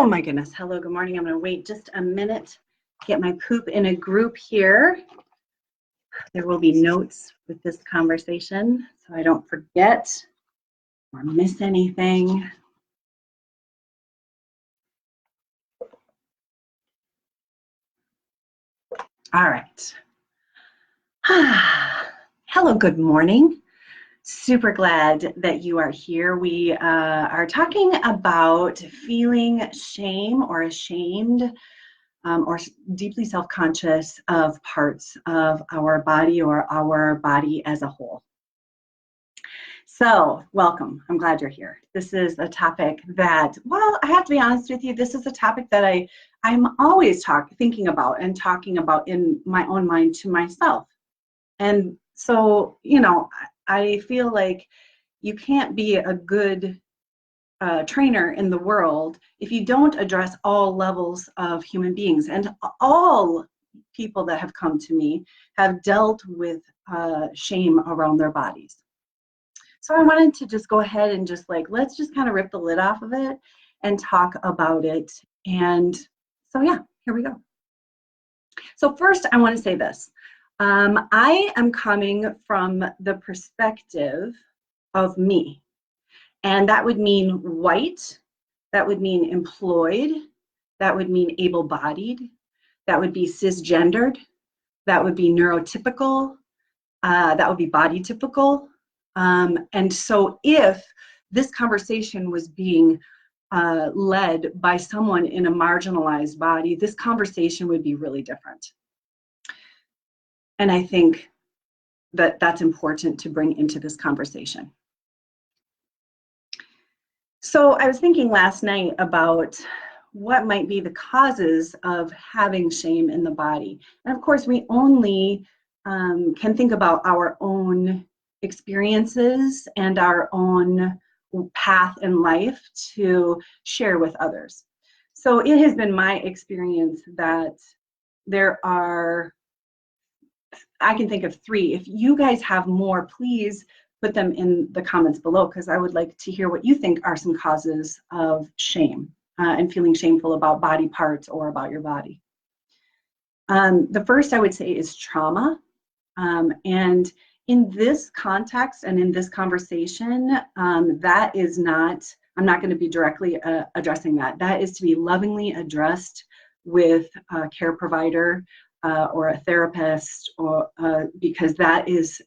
Oh my goodness. Hello, good morning. I'm going to wait just a minute, get my poop in a group here. There will be notes with this conversation so I don't forget or miss anything. All right. Hello, good morning. Super glad that you are here. We are talking about feeling shame or ashamed or deeply self-conscious of parts of our body or our body as a whole. So welcome, I'm glad you're here. This is a topic that, well, I have to be honest with you, this is a topic that I'm always thinking about and talking about in my own mind to myself. And so, you know, I feel like you can't be a good trainer in the world if you don't address all levels of human beings. And all people that have come to me have dealt with shame around their bodies. So I wanted to just go ahead and let's just kind of rip the lid off of it and talk about it. And so, yeah, here we go. So first, I want to say this. I am coming from the perspective of me. And that would mean white, that would mean employed, that would mean able-bodied, that would be cisgendered, that would be neurotypical, that would be body typical. And so if this conversation was being led by someone in a marginalized body, this conversation would be really different. And I think that that's important to bring into this conversation. So I was thinking last night about what might be the causes of having shame in the body. And of course, we only can think about our own experiences and our own path in life to share with others. So it has been my experience that there are, I can think of 3. If you guys have more, please put them in the comments below, because I would like to hear what you think are some causes of shame and feeling shameful about body parts or about your body. The first I would say is trauma. And in this context and in this conversation, that is not, I'm not going to be directly addressing that. That is to be lovingly addressed with a care provider or a therapist, or because that is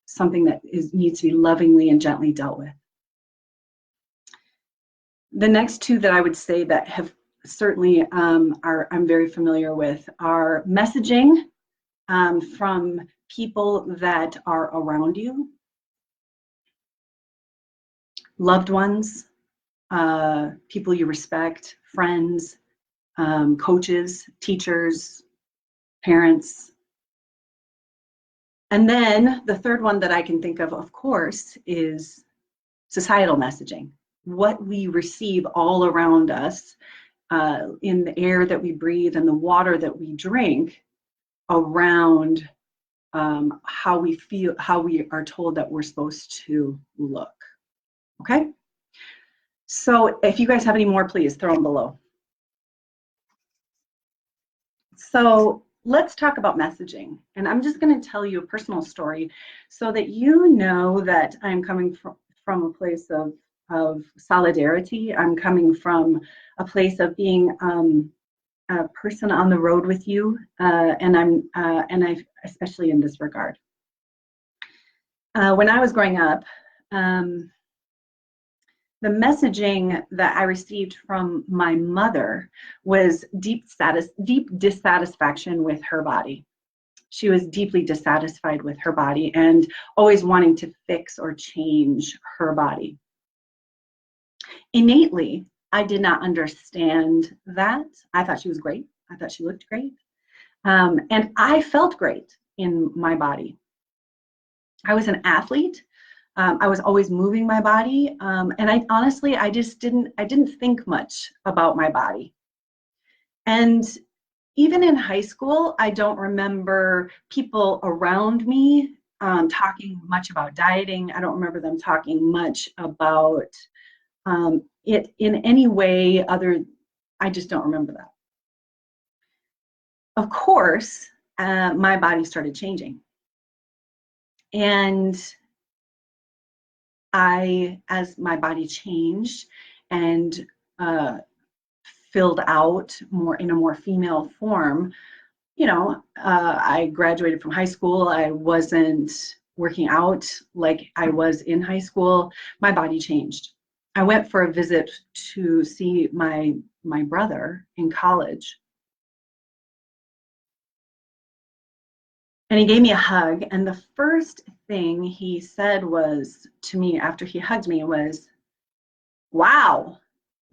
something that needs to be lovingly and gently dealt with. The next 2 that I would say that have certainly I'm very familiar with are messaging from people that are around you, loved ones, people you respect, friends, coaches, teachers, parents. And then the third one that I can think of course, is societal messaging. What we receive all around us in the air that we breathe and the water that we drink around how we feel, how we are told that we're supposed to look. Okay? So if you guys have any more, please throw them below. So let's talk about messaging. And I'm just going to tell you a personal story so that you know that I'm coming from a place of solidarity. I'm coming from a place of being a person on the road with you, and I especially in this regard. When I was growing up, the messaging that I received from my mother was deep dissatisfaction with her body. She was deeply dissatisfied with her body and always wanting to fix or change her body. Innately, I did not understand that. I thought she was great. I thought she looked great. And I felt great in my body. I was an athlete. I was always moving my body, and I honestly didn't think much about my body. And even in high school, I don't remember people around me talking much about dieting. I don't remember them talking much about it in any way other, I just don't remember that. Of course, my body started changing. And as my body changed and filled out more in a more female form, I graduated from high school. I wasn't working out like I was in high school. My body changed. I went for a visit to see my brother in college. And he gave me a hug. And the first thing he said to me after he hugged me was, "Wow,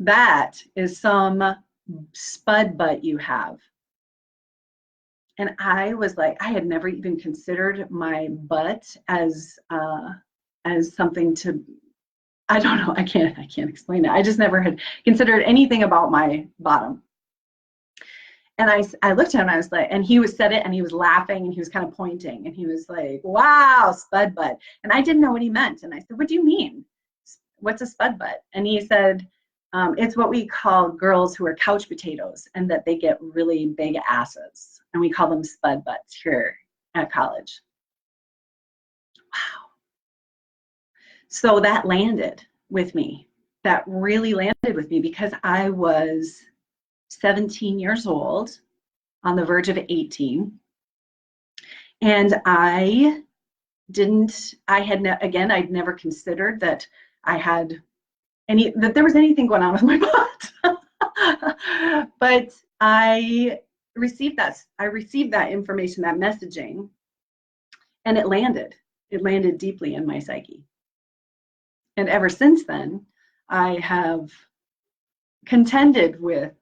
that is some spud butt you have." And I was like, I had never even considered my butt as something to, I don't know, I can't explain it. I just never had considered anything about my bottom. And I looked at him and I was like, and he said it and he was laughing and he was kind of pointing and he was like, "Wow, spud butt." And I didn't know what he meant. And I said, "What do you mean? What's a spud butt?" And he said, "It's what we call girls who are couch potatoes and that they get really big asses. And we call them spud butts here at college." Wow. So that landed with me. That really landed with me because I was 17 years old, on the verge of 18. And I'd never considered that that there was anything going on with my butt. But I received that information, that messaging, and it landed deeply in my psyche. And ever since then, I have contended with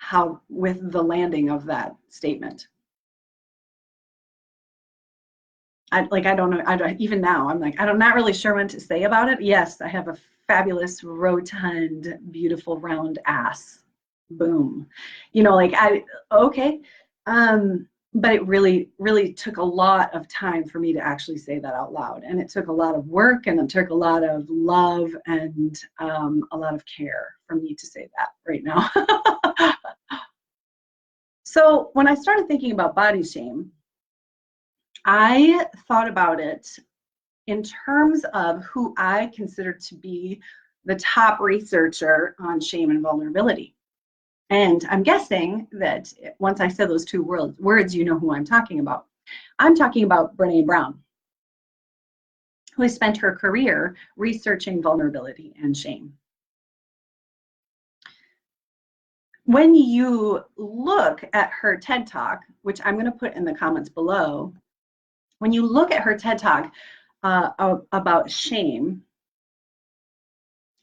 the landing of that statement. I don't know. Even now, I'm like, I'm not really sure what to say about it. Yes, I have a fabulous, rotund, beautiful, round ass. Boom. Okay. But it really, really took a lot of time for me to actually say that out loud. And it took a lot of work and it took a lot of love and a lot of care for me to say that right now. So when I started thinking about body shame, I thought about it in terms of who I considered to be the top researcher on shame and vulnerability. And I'm guessing that once I said those two words, you know who I'm talking about. I'm talking about Brené Brown, who has spent her career researching vulnerability and shame. When you look at her TED Talk, which I'm going to put in the comments below, when you look at her TED Talk about shame,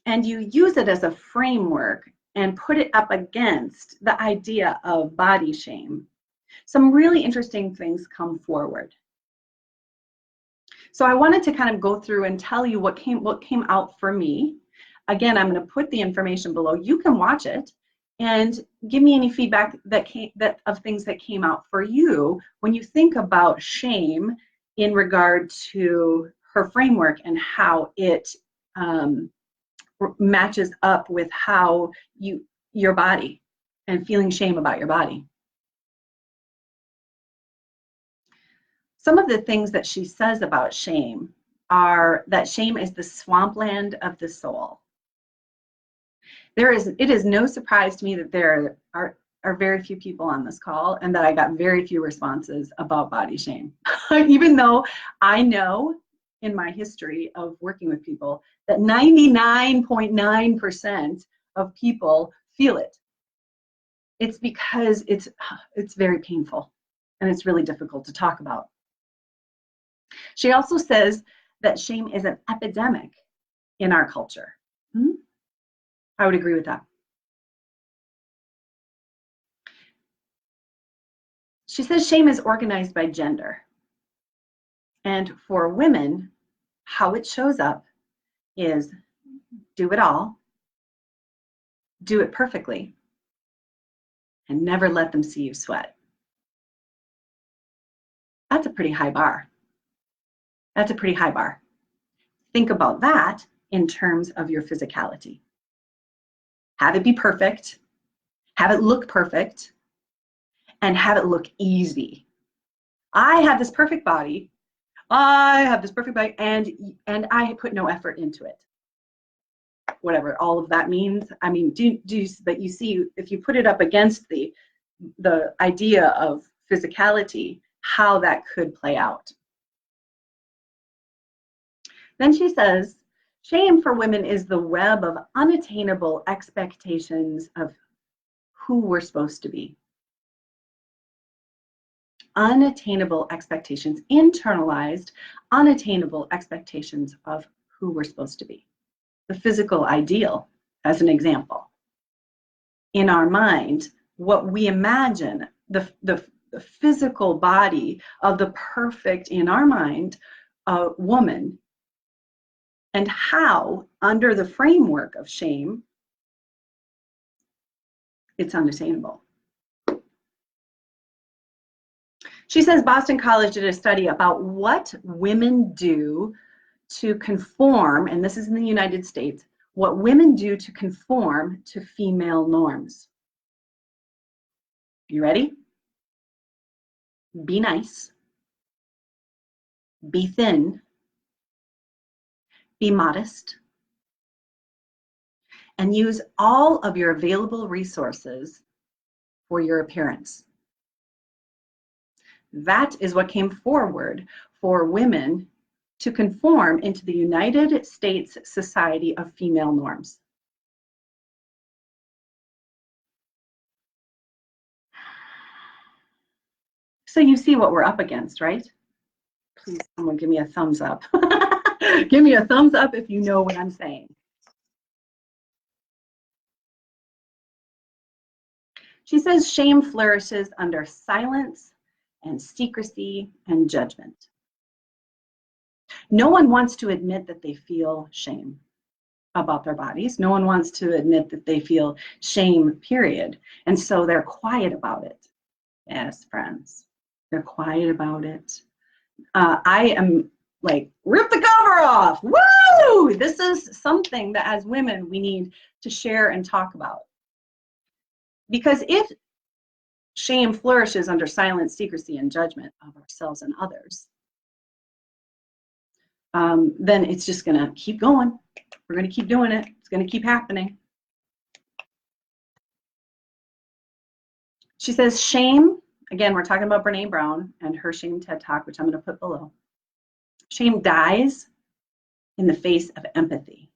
and you use it as a framework and put it up against the idea of body shame, some really interesting things come forward. So I wanted to kind of go through and tell you what came out for me. Again, I'm going to put the information below. You can watch it and give me any feedback of things that came out for you when you think about shame in regard to her framework and how it matches up with how your body and feeling shame about your body. Some of the things that she says about shame are that shame is the swampland of the soul. It is no surprise to me that there are very few people on this call and that I got very few responses about body shame. Even though I know in my history of working with people that 99.9% of people feel it. It's because it's very painful and it's really difficult to talk about. She also says that shame is an epidemic in our culture. I would agree with that. She says shame is organized by gender. And for women, how it shows up is do it all, do it perfectly, and never let them see you sweat. That's a pretty high bar. That's a pretty high bar. Think about that in terms of your physicality. have it be perfect, have it look perfect, and have it look easy. I have this perfect body. I have this perfect body, and I put no effort into it. Whatever all of that means. I mean, but you see, if you put it up against the idea of physicality, how that could play out. Then she says, shame for women is the web of unattainable expectations of who we're supposed to be. Unattainable expectations, internalized, unattainable expectations of who we're supposed to be. The physical ideal, as an example. In our mind, what we imagine, the physical body of the perfect, in our mind, woman, and how, under the framework of shame, it's unattainable. She says Boston College did a study about what women do to conform, and this is in the United States, what women do to conform to female norms. You ready? Be nice, be thin, be modest, and use all of your available resources for your appearance. That is what came forward for women to conform into the United States Society of Female Norms. So you see what we're up against, right? Please, someone give me a thumbs up. Give me a thumbs up if you know what I'm saying. She says shame flourishes under silence and secrecy and judgment. No one wants to admit that they feel shame about their bodies. No one wants to admit that they feel shame, period. And so they're quiet about it. Yes, friends, they're quiet about it. I am like, rip the cover off. Woo! This is something that as women we need to share and talk about. Because if shame flourishes under silence, secrecy, and judgment of ourselves and others, then it's just going to keep going. We're going to keep doing it. It's going to keep happening. She says shame, again, we're talking about Brene Brown and her shame TED Talk, which I'm going to put below. Shame dies in the face of empathy.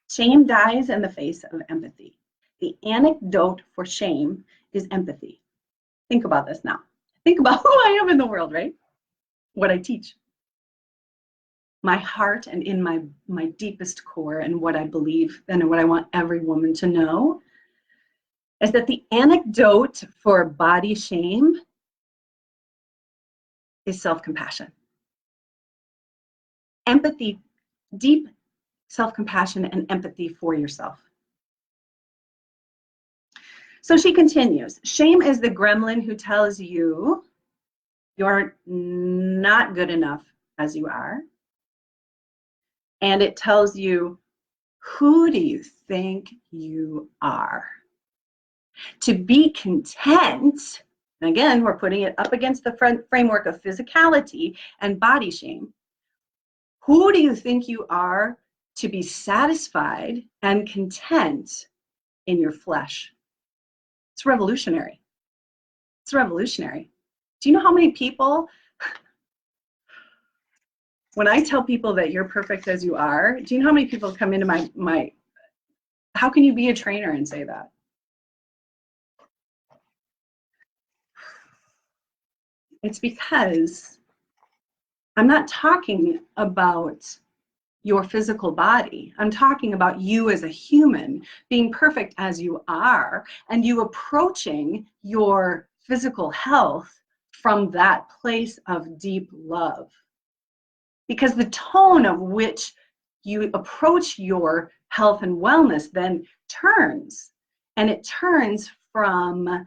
Shame dies in the face of empathy. The antidote for shame is empathy. Think about this now. Think about who I am in the world, right? What I teach. My heart and in my deepest core and what I believe and what I want every woman to know is that the antidote for body shame is self-compassion. Empathy, deep self-compassion and empathy for yourself. So she continues, shame is the gremlin who tells you you're not good enough as you are. And it tells you, who do you think you are? To be content, and again, we're putting it up against the framework of physicality and body shame. Who do you think you are to be satisfied and content in your flesh? It's revolutionary. It's revolutionary. Do you know how many people, when I tell people that you're perfect as you are, do you know how many people come into my how can you be a trainer and say that? It's because I'm not talking about your physical body. I'm talking about you as a human being perfect as you are, and you approaching your physical health from that place of deep love. Because the tone of which you approach your health and wellness then turns, and it turns from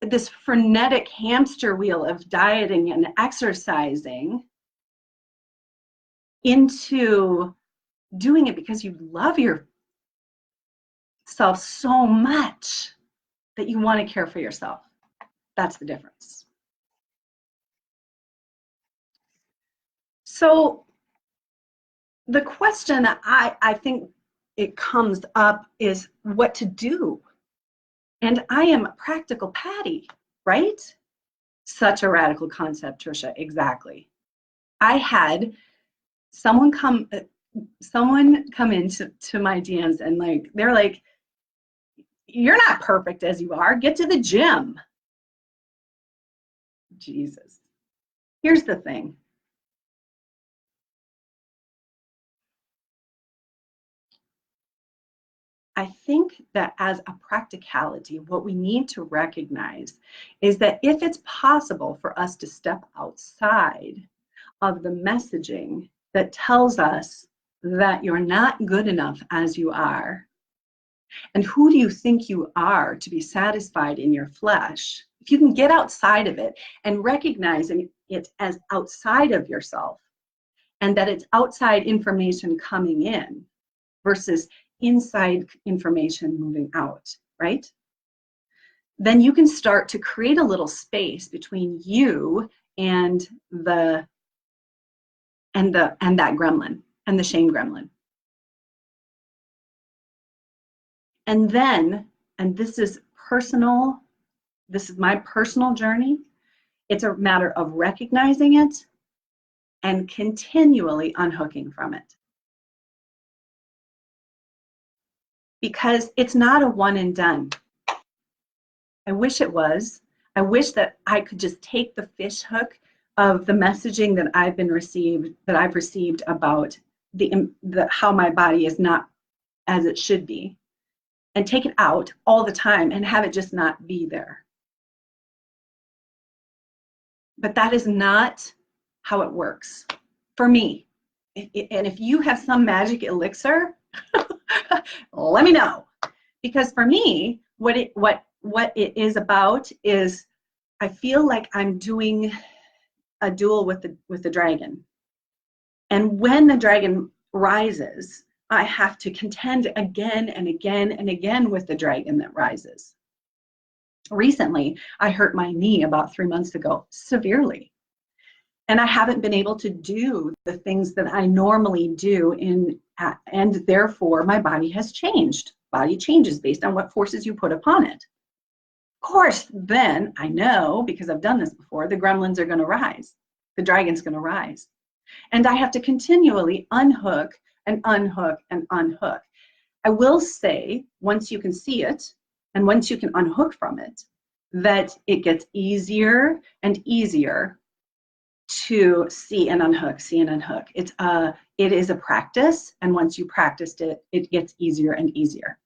this frenetic hamster wheel of dieting and exercising into doing it because you love yourself so much that you want to care for yourself. That's the difference. So the question that I think it comes up is what to do. And I am practical Patty, right? Such a radical concept, Trisha, exactly. I had someone come into my DMs and like, they're like, you're not perfect as you are, get to the gym. Jesus. Here's the thing. I think that as a practicality, what we need to recognize is that if it's possible for us to step outside of the messaging that tells us that you're not good enough as you are, and who do you think you are to be satisfied in your flesh, if you can get outside of it and recognizing it as outside of yourself, and that it's outside information coming in versus inside information moving out, right? Then you can start to create a little space between you and that gremlin and the shame gremlin. And then, and this is personal, this is my personal journey, it's a matter of recognizing it and continually unhooking from it. Because it's not a one and done. I wish it was. I wish that I could just take the fish hook of the messaging that I've received about the how my body is not as it should be, and take it out all the time and have it just not be there. But that is not how it works for me. And if you have some magic elixir, let me know. Because for me, what it is about is I feel like I'm doing a duel with the dragon. And when the dragon rises, I have to contend again and again and again with the dragon that rises. Recently, I hurt my knee about 3 months ago, severely. And I haven't been able to do the things that I normally do and therefore my body has changed. Body changes based on what forces you put upon it. Of course, then I know, because I've done this before, the gremlins are going to rise. The dragon's going to rise. And I have to continually unhook and unhook and unhook. I will say, once you can see it, and once you can unhook from it, that it gets easier and easier to see and unhook, see and unhook. It is a practice, and once you practiced it, it gets easier and easier.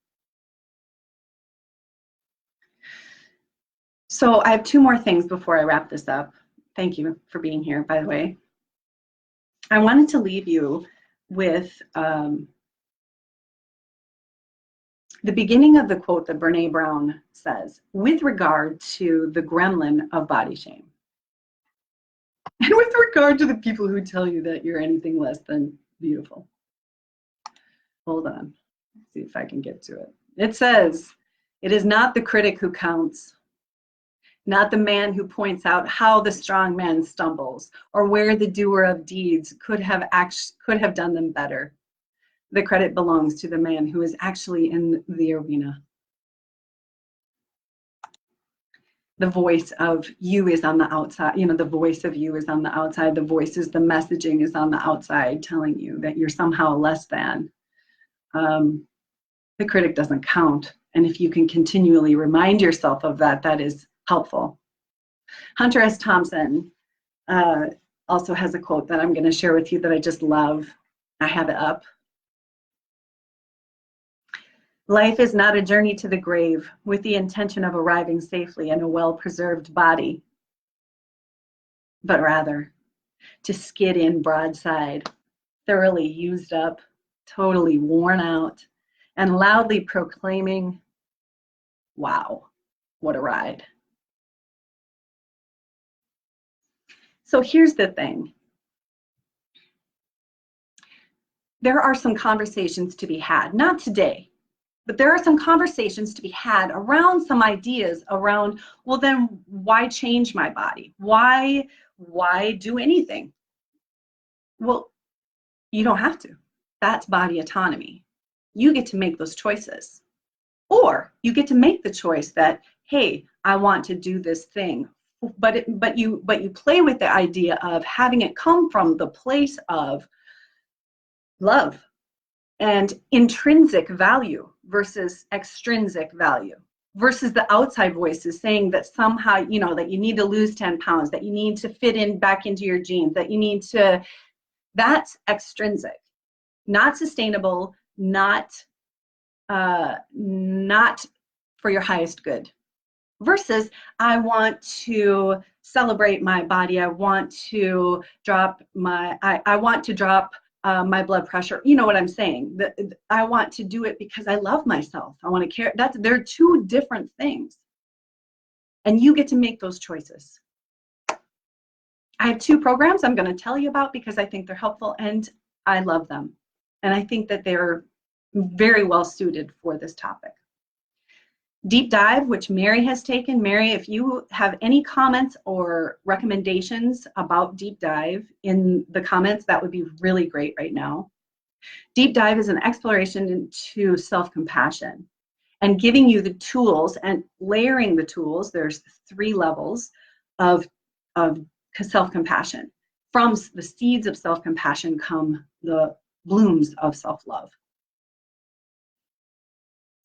So I have 2 more things before I wrap this up. Thank you for being here, by the way. I wanted to leave you with the beginning of the quote that Brene Brown says, with regard to the gremlin of body shame. And with regard to the people who tell you that you're anything less than beautiful. Hold on, let's see if I can get to it. It says, it is not the critic who counts, not the man who points out how the strong man stumbles or where the doer of deeds could have done them better. The credit belongs to the man who is actually in the arena. The voice of you is on the outside. The voice of you is on the outside. The messaging is on the outside telling you that you're somehow less than. The critic doesn't count. And if you can continually remind yourself of that, that is helpful. Hunter S. Thompson also has a quote that I'm going to share with you that I just love. I have it up. Life is not a journey to the grave with the intention of arriving safely in a well-preserved body, but rather to skid in broadside, thoroughly used up, totally worn out, and loudly proclaiming, wow, what a ride. So here's the thing. there are some conversations to be had, not today, but there are some conversations to be had around some ideas around, well, then why change my body? Why do anything? Well, you don't have to. That's body autonomy. You get to make those choices. Or you get to make the choice that, hey, I want to do this thing. But you play with the idea of having it come from the place of love and intrinsic value versus extrinsic value, versus the outside voices saying that somehow, you know, that you need to lose 10 pounds, that you need to fit in back into your jeans, that you need to, that's extrinsic, not sustainable, not for your highest good. Versus, I want to celebrate my body. I want to drop my, I want to drop my blood pressure. You know what I'm saying? I want to do it because I love myself. I want to care. They're two different things. And you get to make those choices. I have 2 programs I'm going to tell you about because I think they're helpful and I love them. And I think that they're very well suited for this topic. Deep Dive, which Mary has taken. Mary, if you have any comments or recommendations about Deep Dive in the comments, that would be really great right now. Deep Dive is an exploration into self-compassion and giving you the tools and layering the tools. There's 3 levels of self-compassion. From the seeds of self-compassion come the blooms of self-love.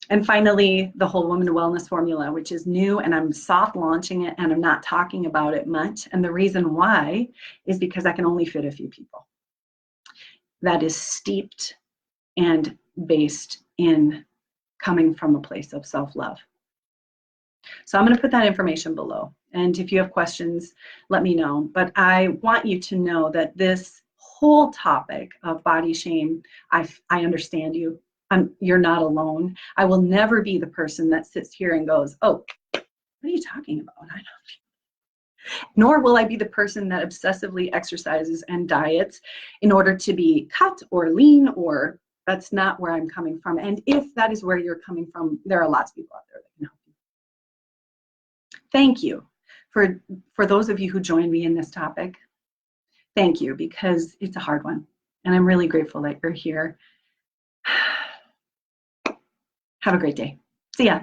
And finally, the Whole Woman Wellness Formula, which is new, and I'm soft launching it and I'm not talking about it much. And the reason why is because I can only fit a few people. That is steeped and based in coming from a place of self-love. So I'm going to put that information below. And if you have questions, let me know. But I want you to know that this whole topic of body shame, I understand you. You're not alone. I will never be the person that sits here and goes, oh, what are you talking about? I don't. Nor will I be the person that obsessively exercises and diets in order to be cut or lean, or that's not where I'm coming from. And if that is where you're coming from, there are lots of people out there that can help you. Thank you for those of you who joined me in this topic. Thank you, because it's a hard one. And I'm really grateful that you're here. Have a great day. See ya.